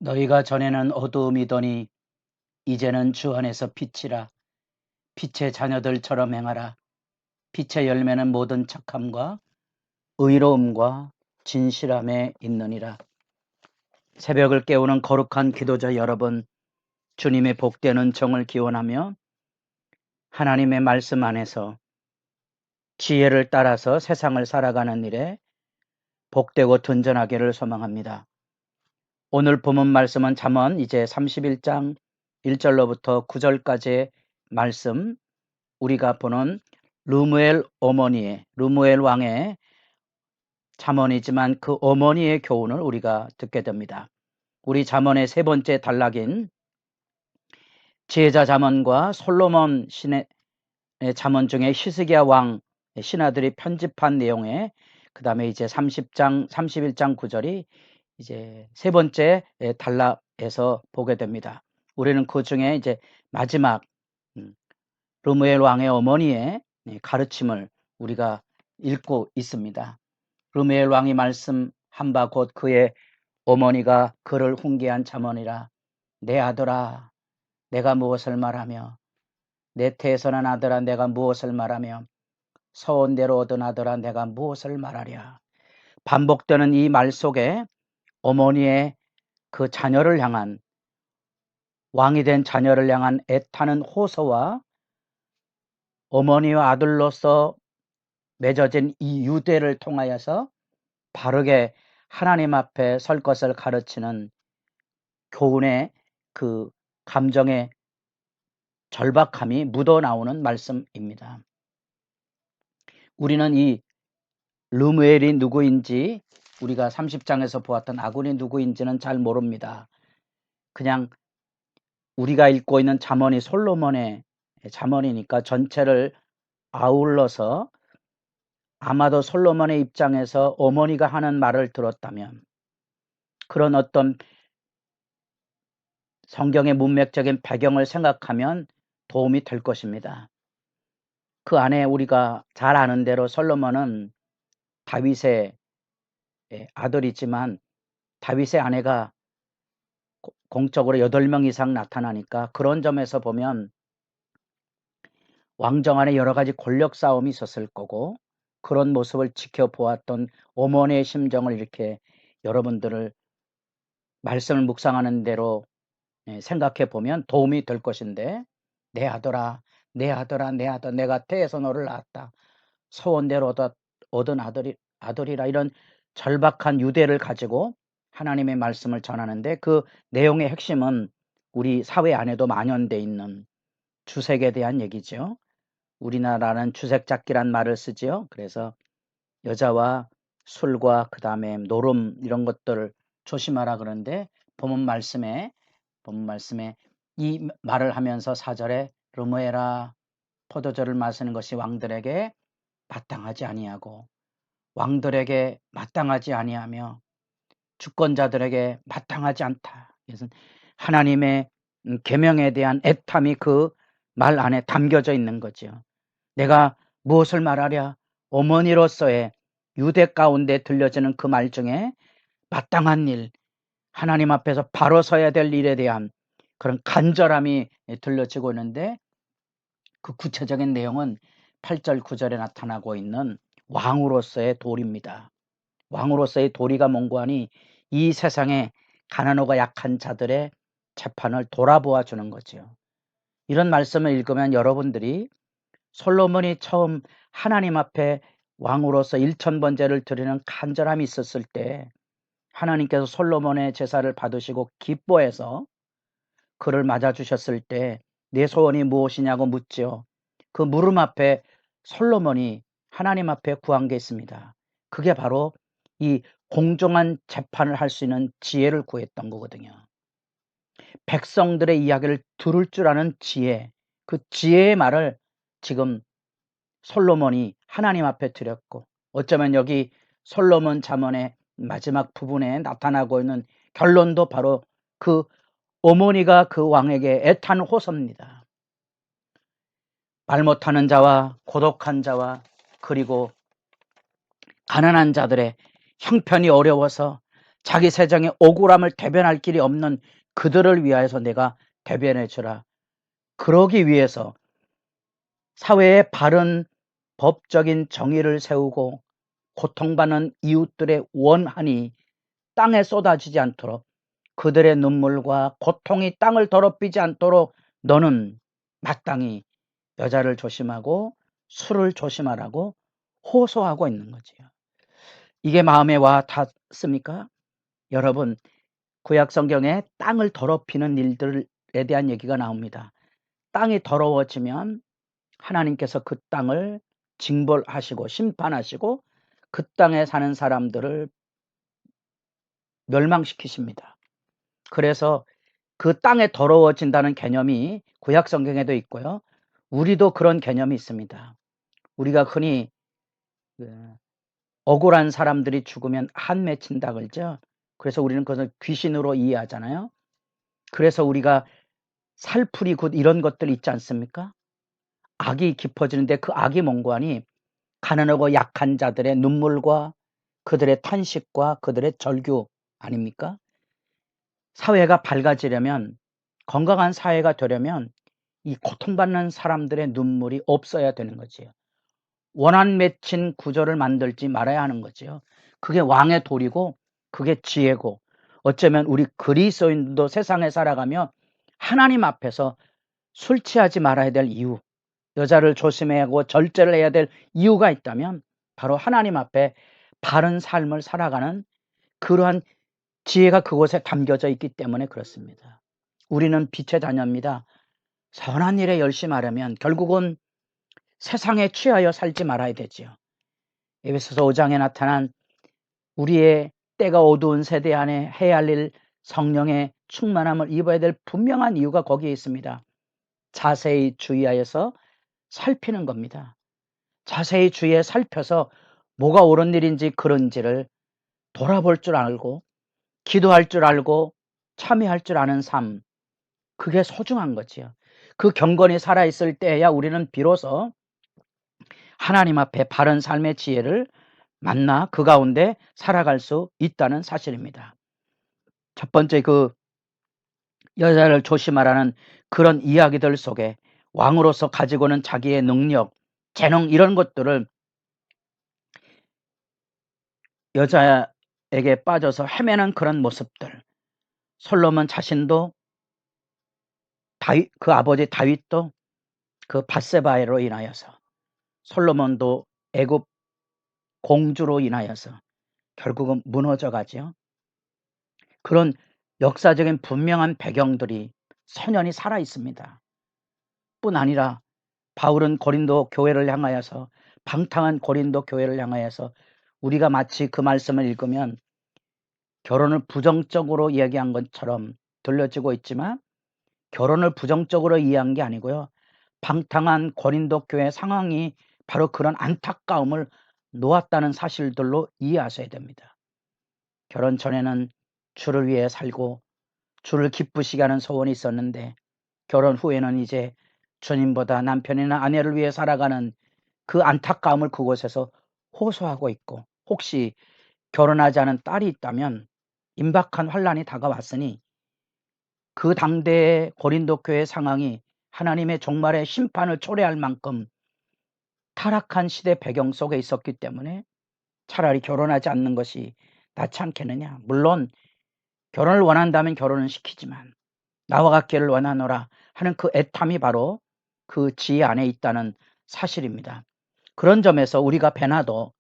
너희가 전에는 어두움이더니 이제는 주 안에서 빛이라. 빛의 자녀들처럼 행하라. 빛의 열매는 모든 착함과 의로움과 진실함에 있느니라. 새벽을 깨우는 거룩한 기도자 여러분, 주님의 복되는 정을 기원하며 하나님의 말씀 안에서 지혜를 따라서 세상을 살아가는 일에 복되고 든든하기를 소망합니다. 오늘 본문 말씀은 잠언 이제 31장 1절로부터 9절까지의 말씀, 우리가 보는 르무엘 왕의 잠언이지만 그 어머니의 교훈을 우리가 듣게 됩니다. 우리 잠언의 세 번째 단락인 지혜자 잠언과 솔로몬 신의 잠언 중에 히스기야 왕 신하들이 편집한 내용에 그 다음에 이제 31장 9절이 이제 세 번째 단락에서 보게 됩니다. 우리는 그 중에 이제 마지막 르무엘 왕의 어머니의 가르침을 우리가 읽고 있습니다. 르무엘 왕이 말씀한 바 곧 그의 어머니가 그를 훈계한 잠언이라. 내 아들아, 내가 무엇을 말하며, 내 태에서난 아들아, 내가 무엇을 말하며, 서원대로 얻은 아들아, 내가 무엇을 말하랴. 반복되는 이 말 속에 어머니의 그 자녀를 향한, 왕이 된 자녀를 향한 애타는 호소와 어머니와 아들로서 맺어진 이 유대를 통하여서 바르게 하나님 앞에 설 것을 가르치는 교훈의 그 감정의 절박함이 묻어나오는 말씀입니다. 우리는 이 르무엘이 누구인지, 우리가 30장에서 보았던 아군이 누구인지는 잘 모릅니다. 그냥 우리가 읽고 있는 잠언이 솔로몬의 잠언이니까 전체를 아울러서 아마도 솔로몬의 입장에서 어머니가 하는 말을 들었다면 그런 어떤 성경의 문맥적인 배경을 생각하면 도움이 될 것입니다. 그 안에 우리가 잘 아는 대로 솔로몬은 다윗의 아들이지만 다윗의 아내가 공적으로 8명 이상 나타나니까 그런 점에서 보면 왕정 안에 여러 가지 권력 싸움이 있었을 거고 그런 모습을 지켜보았던 어머니의 심정을 이렇게 여러분들을 말씀을 묵상하는 대로 생각해 보면 도움이 될 것인데, 내 아들아, 내 아들아, 내 아들, 내가 태에서 너를 낳았다. 소원대로 얻은 아들이라, 이런 절박한 유대를 가지고 하나님의 말씀을 전하는데 그 내용의 핵심은 우리 사회 안에도 만연돼 있는 주색에 대한 얘기죠. 우리나라는 주색잡기란 말을 쓰지요. 그래서 여자와 술과 그 다음에 노름 이런 것들을 조심하라 그러는데 본문 말씀에 이 말을 하면서 4절에 르무엘아, 포도주를 마시는 것이 왕들에게 마땅하지 아니하고 왕들에게 마땅하지 아니하며 주권자들에게 마땅하지 않다. 그래서 하나님의 계명에 대한 애탐이 그 말 안에 담겨져 있는 거죠. 내가 무엇을 말하랴? 어머니로서의 유대 가운데 들려지는 그 말 중에 마땅한 일, 하나님 앞에서 바로 서야 될 일에 대한 그런 간절함이 들려지고 있는데 그 구체적인 내용은 8절 9절에 나타나고 있는 왕으로서의 도리입니다. 왕으로서의 도리가 뭔고 하니 이 세상에 가난하고 약한 자들의 재판을 돌아보아 주는 거죠. 이런 말씀을 읽으면 여러분들이 솔로몬이 처음 하나님 앞에 왕으로서 1000번제를 드리는 간절함이 있었을 때 하나님께서 솔로몬의 제사를 받으시고 기뻐해서 그를 맞아주셨을 때 내 소원이 무엇이냐고 묻죠. 그 물음 앞에 솔로몬이 하나님 앞에 구한 게 있습니다. 그게 바로 이 공정한 재판을 할 수 있는 지혜를 구했던 거거든요. 백성들의 이야기를 들을 줄 아는 지혜, 그 지혜의 말을 지금 솔로몬이 하나님 앞에 드렸고, 어쩌면 여기 솔로몬 잠언의 마지막 부분에 나타나고 있는 결론도 바로 그 어머니가 그 왕에게 애탄 호소입니다. 말 못하는 자와 고독한 자와 그리고 가난한 자들의 형편이 어려워서 자기 세상의 억울함을 대변할 길이 없는 그들을 위하여서 내가 대변해 주라. 그러기 위해서 사회에 바른 법적인 정의를 세우고 고통받는 이웃들의 원한이 땅에 쏟아지지 않도록, 그들의 눈물과 고통이 땅을 더럽히지 않도록 너는 마땅히 여자를 조심하고 술을 조심하라고 호소하고 있는 거지요. 이게 마음에 와 닿습니까? 여러분, 구약 성경에 땅을 더럽히는 일들에 대한 얘기가 나옵니다. 땅이 더러워지면 하나님께서 그 땅을 징벌하시고 심판하시고 그 땅에 사는 사람들을 멸망시키십니다. 그래서 그 땅에 더러워진다는 개념이 구약 성경에도 있고요. 우리도 그런 개념이 있습니다. 우리가 흔히 억울한 사람들이 죽으면 한 맺힌다 그러죠. 그래서 우리는 그것을 귀신으로 이해하잖아요. 그래서 우리가 살풀이 굿 이런 것들 있지 않습니까? 악이 깊어지는데 그 악이 뭔고하니 가난하고 약한 자들의 눈물과 그들의 탄식과 그들의 절규 아닙니까? 사회가 밝아지려면, 건강한 사회가 되려면 이 고통받는 사람들의 눈물이 없어야 되는 거지요. 원한 맺힌 구조를 만들지 말아야 하는 거지요. 그게 왕의 도리고 그게 지혜고, 어쩌면 우리 그리스도인도 세상에 살아가며 하나님 앞에서 술 취하지 말아야 될 이유, 여자를 조심해야 하고 절제를 해야 될 이유가 있다면 바로 하나님 앞에 바른 삶을 살아가는 그러한 지혜가 그곳에 담겨져 있기 때문에 그렇습니다. 우리는 빛의 자녀입니다. 선한 일에 열심히 하려면 결국은 세상에 취하여 살지 말아야 되지요. 에베소서 5장에 나타난 우리의 때가 어두운 세대 안에 해야 할 일, 성령의 충만함을 입어야 될 분명한 이유가 거기에 있습니다. 자세히 주의하여서 살피는 겁니다. 자세히 주의해 살펴서 뭐가 옳은 일인지 그런지를 돌아볼 줄 알고 기도할 줄 알고 참여할 줄 아는 삶, 그게 소중한 거지요. 그 경건이 살아있을 때야 우리는 비로소 하나님 앞에 바른 삶의 지혜를 만나 그 가운데 살아갈 수 있다는 사실입니다. 첫 번째, 그 여자를 조심하라는 그런 이야기들 속에 왕으로서 가지고는 자기의 능력, 재능 이런 것들을 여자에게 빠져서 헤매는 그런 모습들, 솔로몬 자신도 그 아버지 다윗도 그 밧세바로 인하여서, 솔로몬도 애굽 공주로 인하여서 결국은 무너져 가죠. 그런 역사적인 분명한 배경들이 선연히 살아 있습니다. 뿐 아니라 바울은 고린도 교회를 향하여서, 방탕한 고린도 교회를 향하여서 우리가 마치 그 말씀을 읽으면 결혼을 부정적으로 이야기한 것처럼 들려지고 있지만 결혼을 부정적으로 이해한 게 아니고요. 방탕한 고린도 교회 상황이 바로 그런 안타까움을 놓았다는 사실들로 이해하셔야 됩니다. 결혼 전에는 주를 위해 살고 주를 기쁘시게 하는 소원이 있었는데 결혼 후에는 이제 주님보다 남편이나 아내를 위해 살아가는 그 안타까움을 그곳에서 호소하고 있고, 혹시 결혼하지 않은 딸이 있다면 임박한 환란이 다가왔으니 그 당대의 고린도 교회 상황이 하나님의 종말의 심판을 초래할 만큼 타락한 시대 배경 속에 있었기 때문에 차라리 결혼하지 않는 것이 낫지 않겠느냐. 물론 결혼을 원한다면 결혼은 시키지만 나와 같기를 원하노라 하는 그 애탐이 바로 그 지혜 안에 있다는 사실입니다. 그런 점에서 우리가 배나도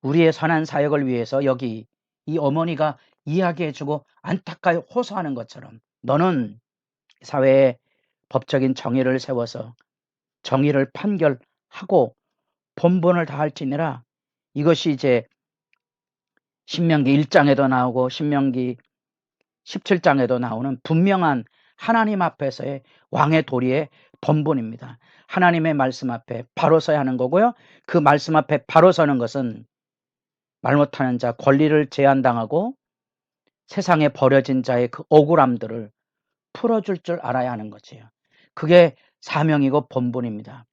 우리의 선한 사역을 위해서 여기 이 어머니가 이야기해주고 안타까이 호소하는 것처럼 너는 사회에 법적인 정의를 세워서 정의를 판결하고 본분을 다할지니라. 이것이 이제 신명기 1장에도 나오고 신명기 17장에도 나오는 분명한 하나님 앞에서의 왕의 도리의 본분입니다. 하나님의 말씀 앞에 바로 서야 하는 거고요. 그 말씀 앞에 바로 서는 것은 말 못하는 자, 권리를 제한당하고 세상에 버려진 자의 그 억울함들을 풀어줄 줄 알아야 하는 거지요. 그게 사명이고 본분입니다.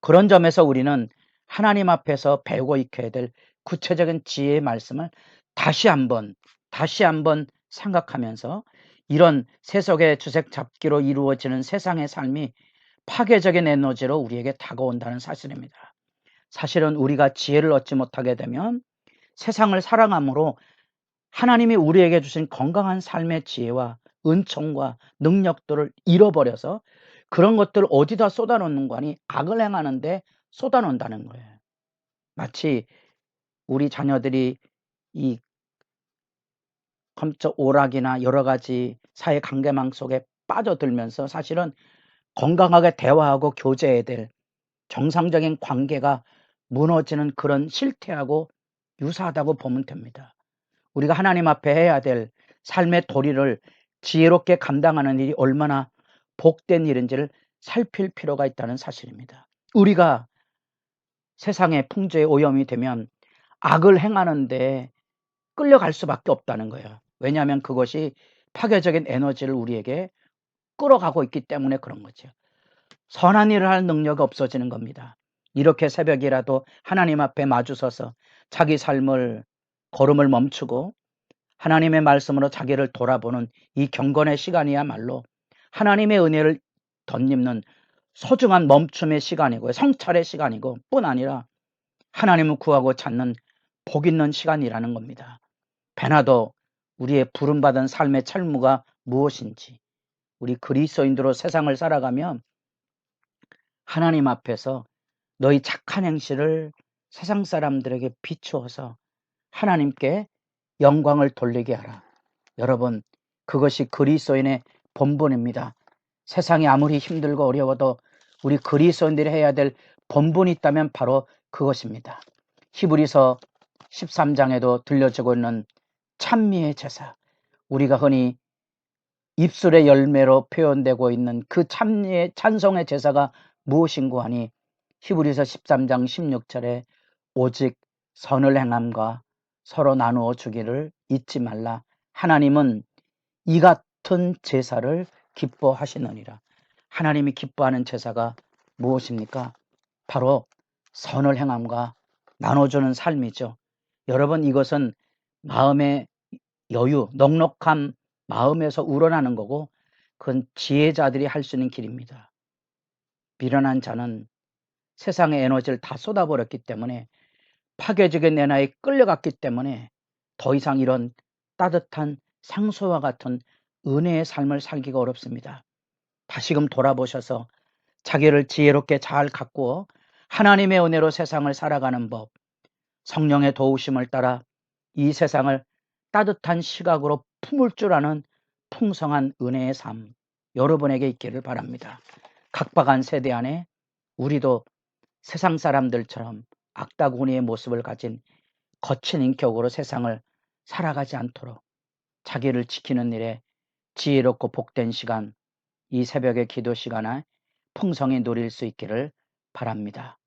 그런 점에서 우리는 하나님 앞에서 배우고 익혀야 될 구체적인 지혜의 말씀을 다시 한번 다시 한번 생각하면서 이런 세속의 주색 잡기로 이루어지는 세상의 삶이 파괴적인 에너지로 우리에게 다가온다는 사실입니다. 사실은 우리가 지혜를 얻지 못하게 되면 세상을 살아감으로 하나님이 우리에게 주신 건강한 삶의 지혜와 은총과 능력들을 잃어버려서 그런 것들을 어디다 쏟아놓는 거니 악을 행하는데 쏟아놓는다는 거예요. 마치 우리 자녀들이 이 검적 오락이나 여러 가지 사회 관계망 속에 빠져들면서 사실은 건강하게 대화하고 교제해야 될 정상적인 관계가 무너지는 그런 실태하고 유사하다고 보면 됩니다. 우리가 하나님 앞에 해야 될 삶의 도리를 지혜롭게 감당하는 일이 얼마나 복된 일인지를 살필 필요가 있다는 사실입니다. 우리가 세상의 풍조에 오염이 되면 악을 행하는데 끌려갈 수밖에 없다는 거예요. 왜냐하면 그것이 파괴적인 에너지를 우리에게 끌어가고 있기 때문에 그런 거죠. 선한 일을 할 능력이 없어지는 겁니다. 이렇게 새벽이라도 하나님 앞에 마주서서 자기 삶을 걸음을 멈추고 하나님의 말씀으로 자기를 돌아보는 이 경건의 시간이야말로 하나님의 은혜를 덧입는 소중한 멈춤의 시간이고 성찰의 시간이고 뿐 아니라 하나님을 구하고 찾는 복 있는 시간이라는 겁니다. 배나도 우리의 부름받은 삶의 철무가 무엇인지 우리 그리스도인으로 세상을 살아가면 하나님 앞에서 너희 착한 행실을 세상 사람들에게 비추어서 하나님께 영광을 돌리게 하라. 여러분, 그것이 그리스도인의 본분입니다. 세상이 아무리 힘들고 어려워도 우리 그리스도인들이 해야 될 본분이 있다면 바로 그것입니다. 히브리서 13장에도 들려주고 있는 찬미의 제사, 우리가 흔히 입술의 열매로 표현되고 있는 그 찬미의 찬송의 제사가 무엇인고 하니 히브리서 13장 16절에 오직 선을 행함과 서로 나누어 주기를 잊지 말라. 하나님은 이 같은 제사를 기뻐하시느니라. 하나님이 기뻐하는 제사가 무엇입니까? 바로 선을 행함과 나눠주는 삶이죠. 여러분, 이것은 마음의 여유, 넉넉한 마음에서 우러나는 거고 그건 지혜자들이 할 수 있는 길입니다. 미련한 자는 세상의 에너지를 다 쏟아버렸기 때문에 파괴적인 에너지에 끌려갔기 때문에 더 이상 이런 따뜻한 상소와 같은 은혜의 삶을 살기가 어렵습니다. 다시금 돌아보셔서 자기를 지혜롭게 잘 가꾸어 하나님의 은혜로 세상을 살아가는 법, 성령의 도우심을 따라 이 세상을 따뜻한 시각으로 품을 줄 아는 풍성한 은혜의 삶, 여러분에게 있기를 바랍니다. 각박한 세대 안에 우리도 세상 사람들처럼 악다구니의 모습을 가진 거친 인격으로 세상을 살아가지 않도록 자기를 지키는 일에 지혜롭고 복된 시간, 이 새벽의 기도 시간에 풍성히 누릴 수 있기를 바랍니다.